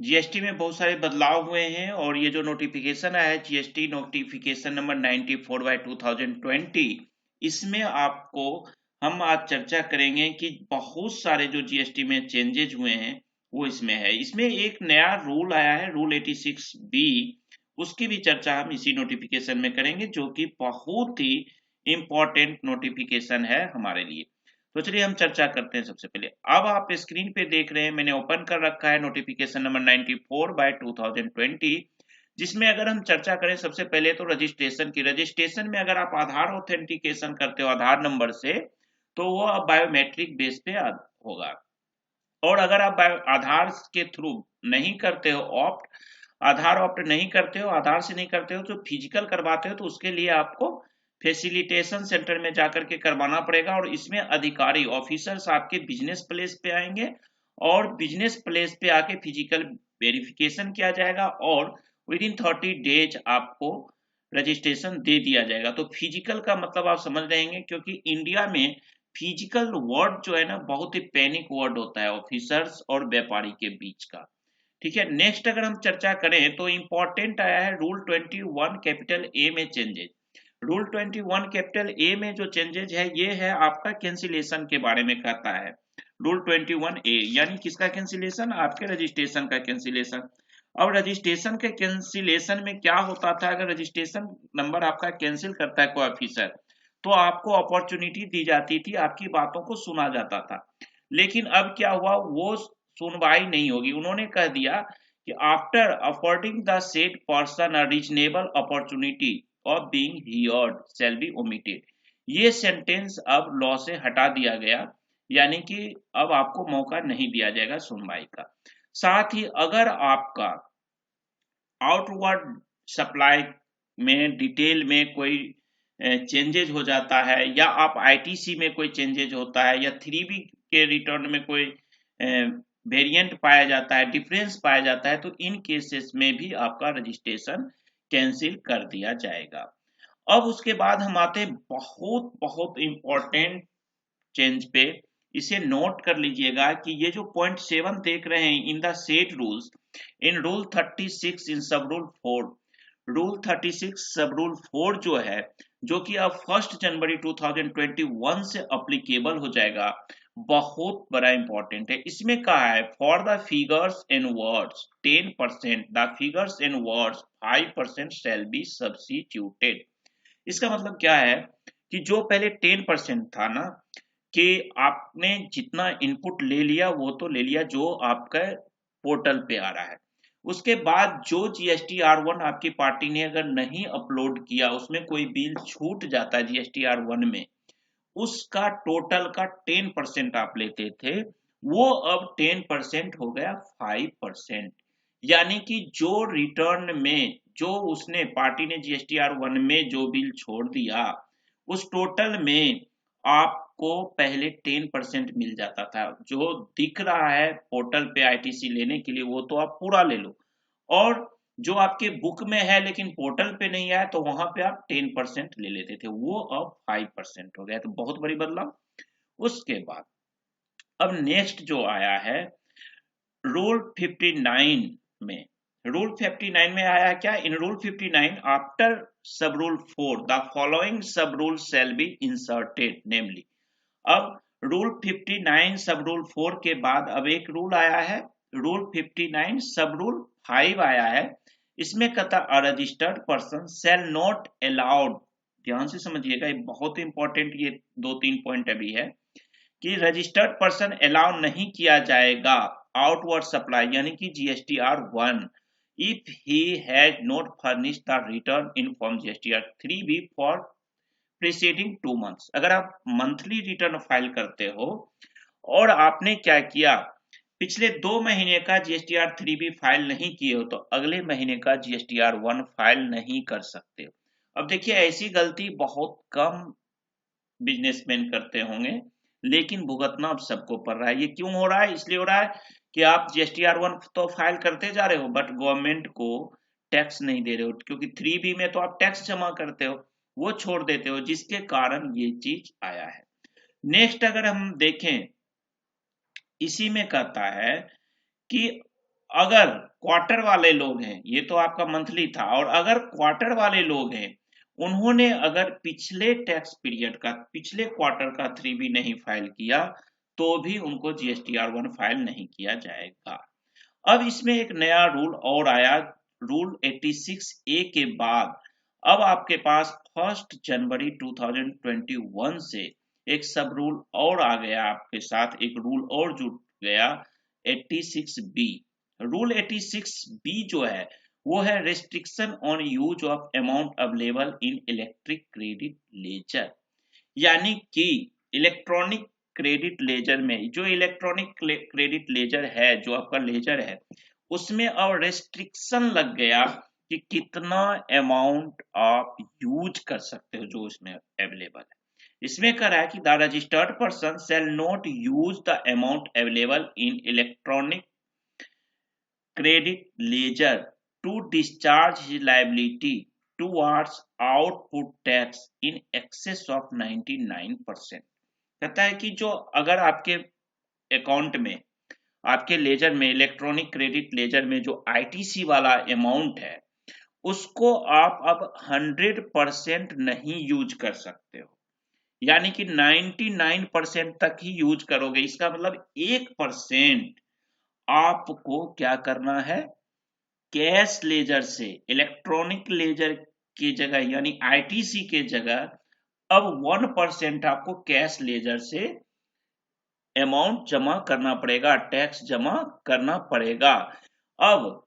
GST में बहुत सारे बदलाव हुए हैं और ये जो नोटिफिकेशन आया है जीएसटी नोटिफिकेशन नंबर 94/2020, इसमें आपको हम आज चर्चा करेंगे कि बहुत सारे जो जीएसटी में चेंजेज हुए हैं वो इसमें है। इसमें एक नया रूल आया है, रूल 86B, उसकी भी चर्चा हम इसी नोटिफिकेशन में करेंगे, जो कि बहुत ही इम्पोर्टेंट नोटिफिकेशन है हमारे लिए। तो चलिए हम चर्चा करते हैं। सबसे पहले अब आप स्क्रीन पे देख रहे हैं, मैंने ओपन कर रखा है नोटिफिकेशन नंबर 94/2020, जिसमें अगर हम चर्चा करें सबसे पहले तो रजिस्ट्रेशन की। रजिस्ट्रेशन में अगर आप आधार ऑथेंटिकेशन करते हो आधार नंबर से, तो वो अब बायोमेट्रिक बेस पे होगा। और अगर आप आधार के थ्रू नहीं करते हो ऑप्ट, आधार ऑप्ट नहीं करते हो, आधार से नहीं करते हो, तो फिजिकल करवाते हो, तो उसके लिए आपको फैसिलिटेशन सेंटर में जाकर के करवाना पड़ेगा। और इसमें अधिकारी ऑफिसर्स आपके बिजनेस प्लेस पे आएंगे और बिजनेस प्लेस पे आके फिजिकल वेरिफिकेशन किया जाएगा और विद इन 30 डेज आपको रजिस्ट्रेशन दे दिया जाएगा। तो फिजिकल का मतलब आप समझ रहे हैं, क्योंकि इंडिया में फिजिकल वर्ड जो है ना बहुत ही पैनिक वर्ड होता है ऑफिसर्स और व्यापारी के बीच का। ठीक है, नेक्स्ट अगर हम चर्चा करें तो इंपॉर्टेंट आया है रूल 21 कैपिटल ए में चेंजेज। रूल 21 कैपिटल ए में जो चेंजेज है ये है आपका कैंसिलेशन के बारे में कहता है। रूल 21A यानी किसका कैंसिलेशन, आपके रजिस्ट्रेशन का कैंसिलेशन। अब रजिस्ट्रेशन के कैंसिलेशन में क्या होता था, अगर रजिस्ट्रेशन नंबर आपका कैंसिल करता है कोई ऑफिसर, तो आपको अपॉर्चुनिटी दी जाती थी, आपकी बातों को सुना जाता था। लेकिन अब क्या हुआ, वो सुनवाई नहीं होगी। उन्होंने कह दिया कि after affording the said person a reasonable opportunity of being heard shall be omitted. ये सेंटेंस अब लॉ से हटा दिया गया, यानी कि अब आपको मौका नहीं दिया जाएगा सुनवाई का। साथ ही अगर आपका आउटवर्ड सप्लाई में डिटेल में कोई चेंजेज हो जाता है, या आप आईटीसी में कोई चेंजेज होता है, या 3B के रिटर्न में कोई वेरिएंट पाया जाता है, डिफरेंस पाया जाता है, तो इन केसेस में भी आपका रजिस्ट्रेशन कैंसिल कर दिया जाएगा। अब उसके बाद हम आते हैं बहुत बहुत इंपॉर्टेंट चेंज पे। इसे नोट कर लीजिएगा कि ये जो पॉइंट 7 देख रहे हैं in the set rules, in rule 36 इन सब रूल 4, रूल 36 सब रूल 4 जो है, जो कि अब 1 जनवरी 2021 से अप्लीकेबल हो जाएगा, बहुत बड़ा इंपॉर्टेंट है। इसमें कहा है for the figures and words 10%, the figures and words 5% shall be substituted. इसका मतलब क्या है कि जो पहले 10% था ना, कि आपने जितना इनपुट ले लिया वो तो ले लिया जो आपका पोर्टल पे आ रहा है, उसके बाद जो GSTR1 आपकी पार्टी ने अगर नहीं अपलोड किया, उसमें कोई बिल छूट जाता है GSTR1 में, उसका टोटल का 10% आप लेते थे, वो अब 10% हो गया 5%। यानी कि जो रिटर्न में जो उसने पार्टी ने GSTR1 में जो बिल छोड़ दिया, उस टोटल में आपको पहले 10% मिल जाता था। जो दिख रहा है पोर्टल पे आईटीसी लेने के लिए वो तो आप पूरा ले लो, और जो आपके बुक में है लेकिन पोर्टल पे नहीं आया, तो वहां पे आप 10% ले लेते थे, वो अब 5% हो गया। तो बहुत बड़ी बदलाव। उसके बाद अब नेक्स्ट जो आया है रूल 59 में, रूल 59 में आया क्या, in rule 59 after sub rule 4 the following sub rule shall be inserted namely. अब रूल 59 सब रूल 4 के बाद अब एक रूल आया है, रूल 59 सब रूल 5 आया है। इसमें कहता a registered person shall not allowed, ध्यान से समझिएगा, ये बहुत इंपॉर्टेंट, ये 2-3 पॉइंट अभी है, कि रजिस्टर्ड पर्सन अलाउ नहीं किया जाएगा आउटवर्ड सप्लाई यानी कि GSTR1 if he has not furnished the return in form GSTR3B for preceding 2 months. अगर आप मंथली रिटर्न फाइल करते हो और आपने क्या किया, पिछले 2 महीने का GSTR3B फाइल नहीं किए हो, तो अगले महीने का GSTR1 फाइल नहीं कर सकते हो। अब देखिए ऐसी गलती बहुत कम बिजनेसमैन करते होंगे, लेकिन भुगतना अब सबको पड़ रहा है। ये क्यों हो रहा है, इसलिए हो रहा है कि आप GSTR1 तो फाइल करते जा रहे हो बट गवर्नमेंट को टैक्स नहीं दे रहे हो, क्योंकि 3B में तो आप टैक्स जमा करते हो, वो छोड़ देते हो, जिसके कारण ये चीज आया है। नेक्स्ट अगर हम देखें, इसी में कहता है कि अगर क्वार्टर वाले लोग हैं, ये तो आपका मंथली था, और अगर क्वार्टर वाले लोग हैं, उन्होंने अगर पिछले टैक्स पीरियड का, पिछले क्वार्टर का 3B नहीं फाइल किया, तो भी उनको GSTR1 फाइल नहीं किया जाएगा। अब इसमें एक नया रूल और आया, रूल 86A के बाद अब आपके पास 1 जनवरी 2021 से एक सब रूल और आ गया, आपके साथ एक रूल और जुड़ गया, 86B। रूल 86B जो है वो है restriction on use of amount available in electric credit ledger. यानी कि इलेक्ट्रॉनिक क्रेडिट लेजर में, जो इलेक्ट्रॉनिक क्रेडिट लेजर है, जो आपका लेजर है, उसमें अब रेस्ट्रिक्शन लग गया कि कितना अमाउंट आप यूज कर सकते हो जो इसमें अवेलेबल है। इसमें कह रहा है कि the registered person shall not use the amount available in electronic credit ledger to discharge his liability towards output tax in excess of 99%। कहता है कि जो अगर आपके अकाउंट में, आपके लेजर में, इलेक्ट्रॉनिक क्रेडिट लेजर में जो ITC वाला अमाउंट है, उसको आप अब 100% नहीं यूज कर सकते हो, यानी कि 99% तक ही यूज करोगे। इसका मतलब 1% आपको क्या करना है, कैश लेजर से इलेक्ट्रॉनिक लेजर की जगह, यानी ITC के जगह अब 1% आपको कैश लेजर से अमाउंट जमा करना पड़ेगा, टैक्स जमा करना पड़ेगा। अब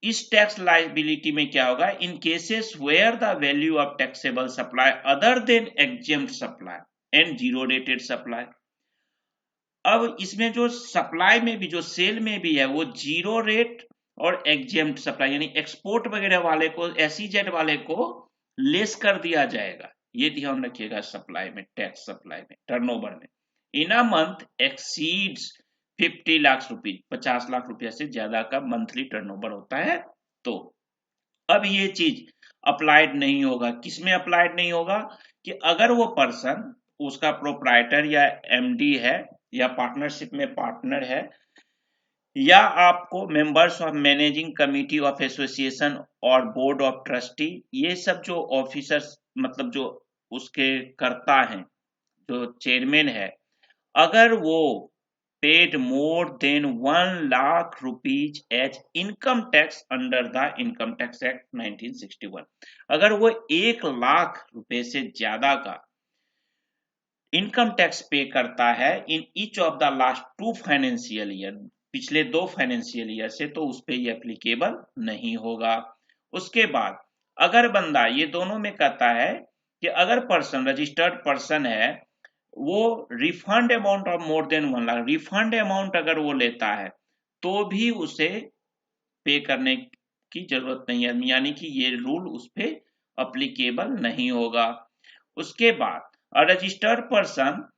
इस टैक्स लायबिलिटी में क्या होगा, in cases where the value of taxable supply other than exempt supply and zero rated supply. अब इसमें जो सप्लाई में भी, जो सेल में भी है, वो जीरो रेट और एग्जेम्प्ट सप्लाई, यानी एक्सपोर्ट वगैरह वाले को, SEZ वाले को लेस कर दिया जाएगा। ये ध्यान रखिएगा, सप्लाई में, टैक्स सप्लाई में, टर्नओवर में, in a month exceeds 50 lakh rupees, 50 lakh रुपया से ज्यादा का मंथली टर्नओवर होता है, तो अब ये चीज अप्लाइड नहीं होगा। किसमें अप्लाइड नहीं होगा, कि अगर वो पर्सन, उसका प्रोप्राइटर या MD है, या पार्टनरशिप में पार्टनर है, या आपको members of managing committee of association और बोर्ड ऑफ ट्रस्टी, ये सब जो ऑफिसर्स, मतलब जो उसके कर्ता हैं, जो चेयरमैन है, अगर वो paid more than 1 lakh rupees as income tax under the income tax act 1961, अगर वो 1 लाख रुपए से ज्यादा का इनकम टैक्स पे करता है in each of the last 2 financial year, पिछले 2 फाइनेंशियल ईयर से, तो उस पे ये एप्लीकेबल नहीं होगा। उसके बाद अगर बंदा, ये दोनों में कहता है कि अगर पर्सन, रजिस्टर्ड पर्सन है, वो refund amount of more than 1 lakh, refund amount अगर वो लेता है, तो भी उसे पे करने की जरूरत नहीं है, यानी कि ये रूल उस पे अप्लीकेबल नहीं होगा। उसके बाद a registered person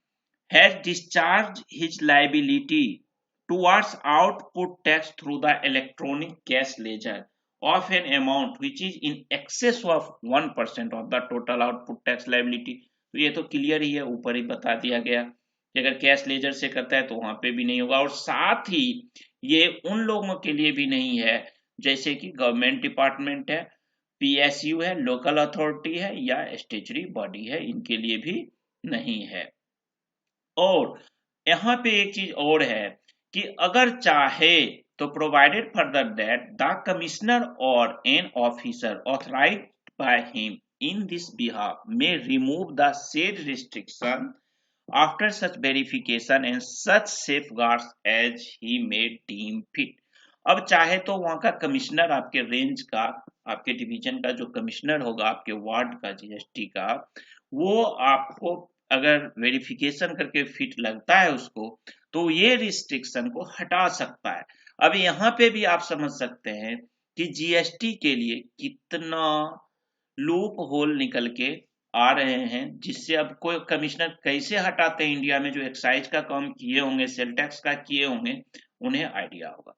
has discharged his liability towards output tax through the electronic cash ledger of an amount which is in excess of 1% of the total output tax liability। तो ये तो clear ही है, ऊपर ही बता दिया गया कि अगर कैश लेजर से करता है तो वहां पे भी नहीं होगा। और साथ ही ये उन लोगों के लिए भी नहीं है, जैसे कि गवर्नमेंट डिपार्टमेंट है, PSU है, लोकल अथॉरिटी है, या स्टेचुरी बॉडी है, इनके लिए भी नहीं है। और यहाँ पे एक चीज और है कि अगर चाहे तो provided further that the commissioner or an officer authorised by him in this behalf may remove the said restriction after such verification and such safeguards as he may deem fit. अब चाहे तो वहां का कमिश्नर, आपके range का, आपके division का जो कमिश्नर होगा, आपके वार्ड का, GST का, वो आपको अगर वेरिफिकेशन करके फिट लगता है उसको, तो ये रिस्ट्रिक्शन को हटा सकता है। अब यहाँ पे भी आप समझ सकते हैं कि GST के लिए कितना लूप होल निकल के आ रहे हैं, जिससे अब कोई कमिश्नर कैसे हटाते हैं इंडिया में, जो एक्साइज का काम किए होंगे, सेल टैक्स का किए होंगे, उन्हें आइडिया होगा।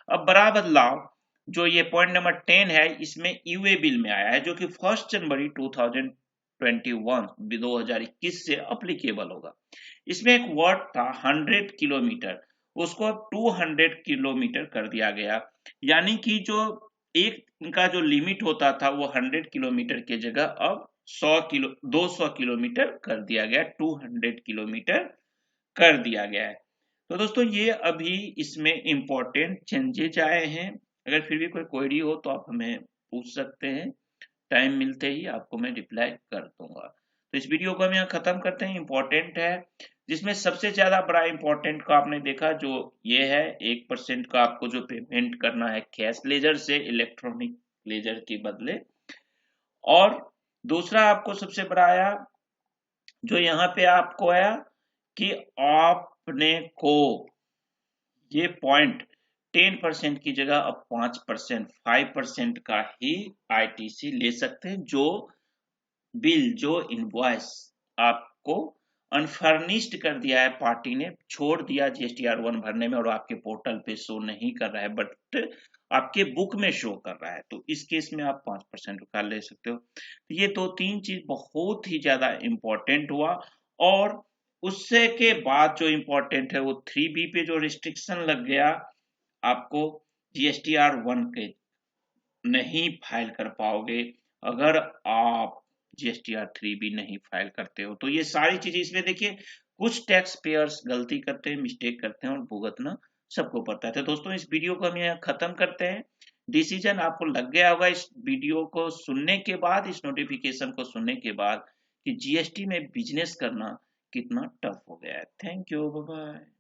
अब बड़ा बदलाव जो ये पॉइंट नंबर 10 है, इसमें यूए बिल में आया है, जो कि 1 जनवरी 2021 से अप्लीकेबल होगा। इसमें एक वर्ड था 100 किलोमीटर, उसको अब 200 किलोमीटर कर दिया गया। यानी कि जो एक का जो लिमिट होता था वो 100 किलोमीटर की जगह अब 200 किलोमीटर कर दिया गया, 200 किलोमीटर कर दिया गया है। तो दोस्तों ये अभी इसमें इंपॉर्टेंट चेंजेज आए हैं। अगर फिर भी कोई क्वेरी हो तो आप हमें पूछ सकते हैं, टाइम मिलते ही आपको मैं रिप्लाई कर दूंगा। तो इस वीडियो को हम यहाँ खत्म करते हैं। इंपॉर्टेंट है जिसमें सबसे ज्यादा बड़ा इंपॉर्टेंट का आपने देखा जो ये है 1% का आपको जो पेमेंट करना है कैश लेजर से इलेक्ट्रॉनिक लेजर के बदले। और दूसरा आपको सबसे बड़ा आया जो यहाँ पे आपको आया कि आपने को ये पॉइंट 10% की जगह अब 5%, 5% का ही आईटीसी ले सकते हैं। जो बिल, जो इनवॉइस आपको अनफर्निश्ड कर दिया है पार्टी ने, छोड़ दिया GSTR1 भरने में और आपके पोर्टल पे शो नहीं कर रहा है बट आपके बुक में शो कर रहा है, तो इस केस में आप 5% का ले सकते हो। तो ये 2-3 चीज बहुत ही ज्यादा इंपॉर्टेंट हुआ। और उससे के बाद जो इंपॉर्टेंट है वो 3B पे जो रिस्ट्रिक्शन लग गया, आपको GSTR1 के नहीं फाइल कर पाओगे अगर आप GSTR3B नहीं फाइल करते हो। तो ये सारी चीजें इसमें देखिए, कुछ टैक्स पेयर्स गलती करते हैं, मिस्टेक करते हैं और भुगतना सबको पड़ता है। तो दोस्तों इस वीडियो को हम यहाँ खत्म करते हैं। डिसीजन आपको लग गया होगा इस वीडियो को सुनने के बाद, इस नोटिफिकेशन को सुनने के बाद, कि जीएसटी में बिजनेस करना कितना टफ हो गया है। Thank you, bye bye.